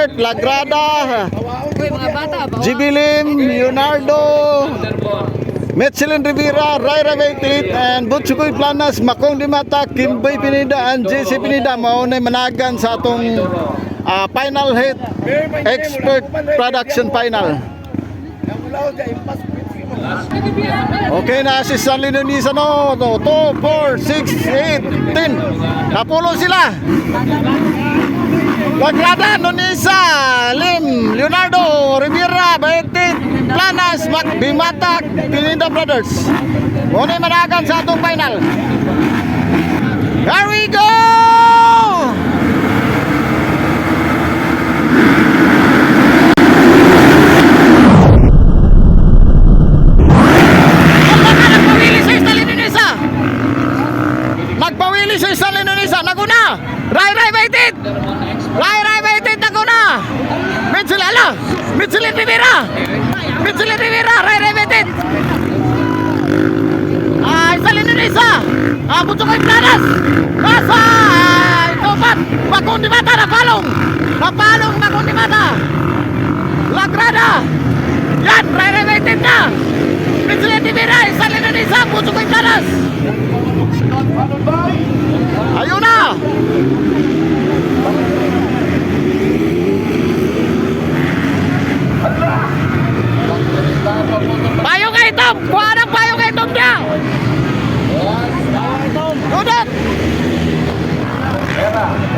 Expert, Lagrada, Jibilin, Leonardo, Michelin Rivera, Raira Vaitit, and Butsukoy Planas, Makong Dimata, Kimbay Pinida, and JC Pinida. Maunay managan sa atong final hit, Expert Production Final. Okay na si Stanley Nunisa, no? 2, 4, 6, 8, 10. Napulo sila. Lagrada, Nunisa, Lim, Leonardo, Rivera, Baitit, Planas, Bimata, Pinida Brothers. Muna managan sa atong final. Here we go! Nagpawili sa Stanley Nunisa, naguna! Ray Baitit! Ray Baitit, naguna! Michelin Rivera! Ray Baitit! Stanley Nunisa! Butsukoy Planas! Nasa! Itopat! Makong Dimata, napalong! Makong Dimata! Lagrada! Yan! Ray Baitit na! Michelin Rivera! Stanley Nunisa! Butsukoy Planas! Ayun na! Payo kay Tom! Kuha ng payo kay Tom niya! Dudot!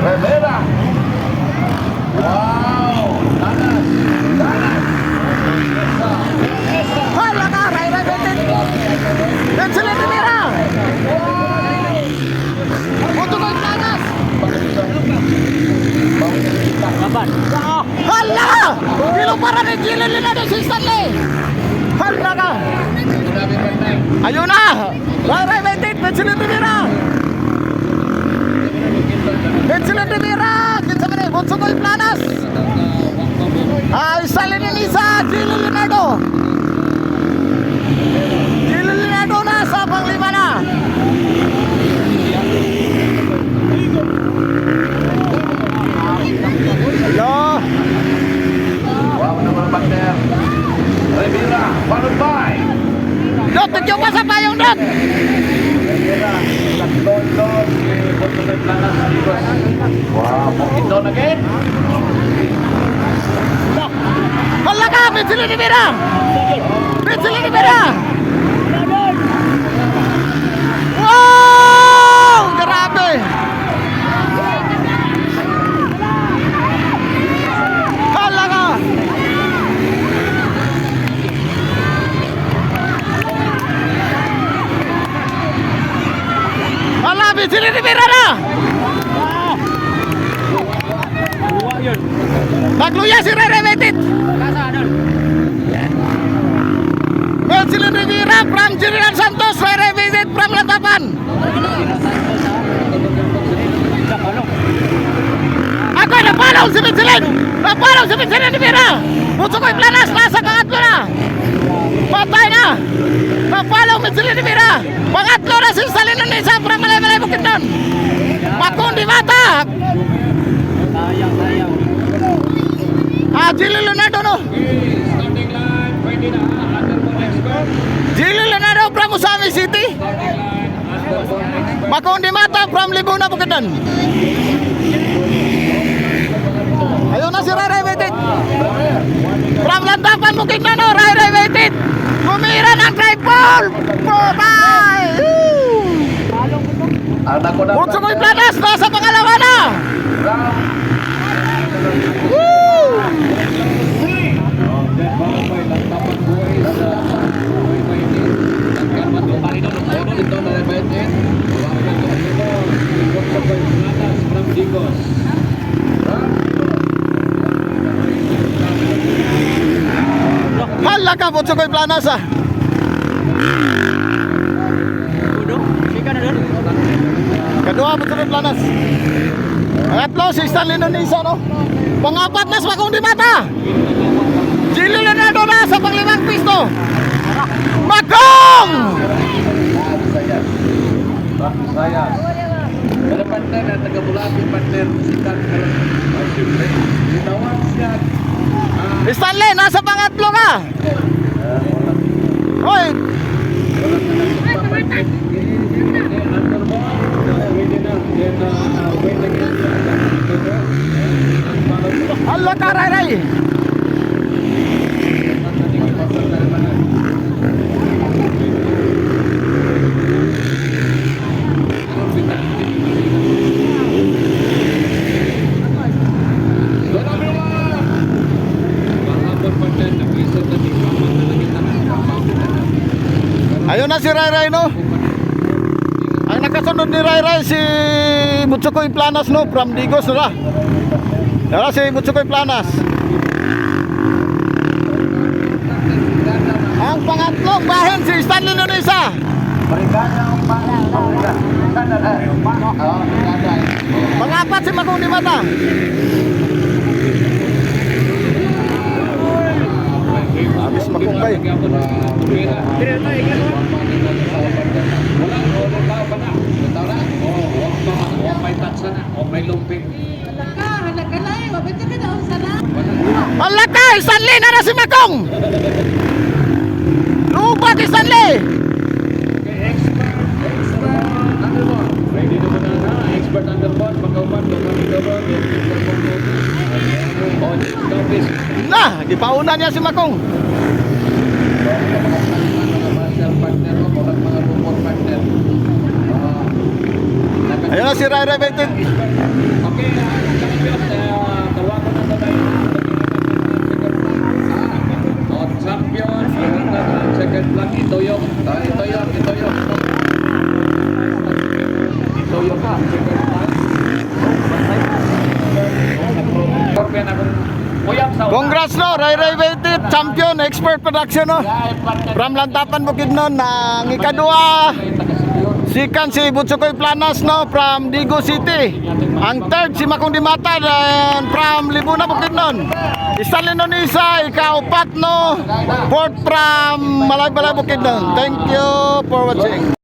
Rivera! Wow! Tanas! Hala ka! Ray Baitit! Michelin Rivera! Butsukoy Planas! Hala! Pinupara ni Gilin nila ni si Stanley! Hala ka! Ayun na! Ray Baitit! Michelin Rivera! Kinsa man eh! Butsukoy Planas! Stanley Nunisa! Gilin Leonardo na sa panglima na! Hello! Wow naman partner! Rivera, followed by Dot, nagyo pa sa payong Dot! Wow, Pokindon again! Hala ka! Michelin Rivera! Wow! Grabe! Hala ka! Hala! Michelin Rivera na! Magluya si Ray Baitit! Michelin Rivera from General Santos, Ray Baitit from Latapan! Ako napalaw si Michelin Rivera! Butsukoy Planas, nasa pangatlo na! Patay na! Napalaw Michelin Rivera! Pangatlo na si Stanley Nunisa from Malay Bukidnon! Makong Dimata! Gilin Leonardo, no? Gilin Leonardo from Usami City. Makong Dimata from Libuna Bukidnon. Ayun na si Ray Baitit. From Landapan Bukidnon, no? Ray Baitit. Kumira ng tripod. Bye! Butsukoy Planas, nasa pangalawa na. Hala ka, Butsukoy Planas ah! Kedua, Butsukoy Planas. Pangatlo, si Stanley Nunisa, no? Pangapat na sa Makong Dimata. Gilin Leonardo na sa panglimang pisto. Makong! Wala partner na taga Bulati, partner. Sikat ka lang. Ay, siyempre. Ginawan siya. Stanley, nasa pangatlo ka. Hoy, Wala ka lang magpapartner. Underball. Pwede na. Then, wait again. hala ka, Ray. Ayun na si Ray, no? Ang nakasunod ni Ray si Butsukoy Planas, no? From Digos, no? Yan si Butsukoy Planas. Ang pangatlong bahin si Stanley Nunisa. Pangapat si Magong di Mata. Habis makumbay. Wala ka, Stanley na si Magong. Lubat Stanley. Expert underball, pagkaupan, Nah, gipauna niya si Magong. Ayun na si Ray Betin. Okay, tawagan na ba tayo? Champion, second block, ito yung second block. Congrats, no, Ray Betin, champion, expert production, no. From Lantapan Bukidnon, ang ikadua sikan si Butsukoy Planas, no, from Digo City. Ang third si Makong Dimata from Libuna Bukidnon. Stanley Nunisa, ikaapat, no. Fourth from Malay Bukidnon. Thank you for watching.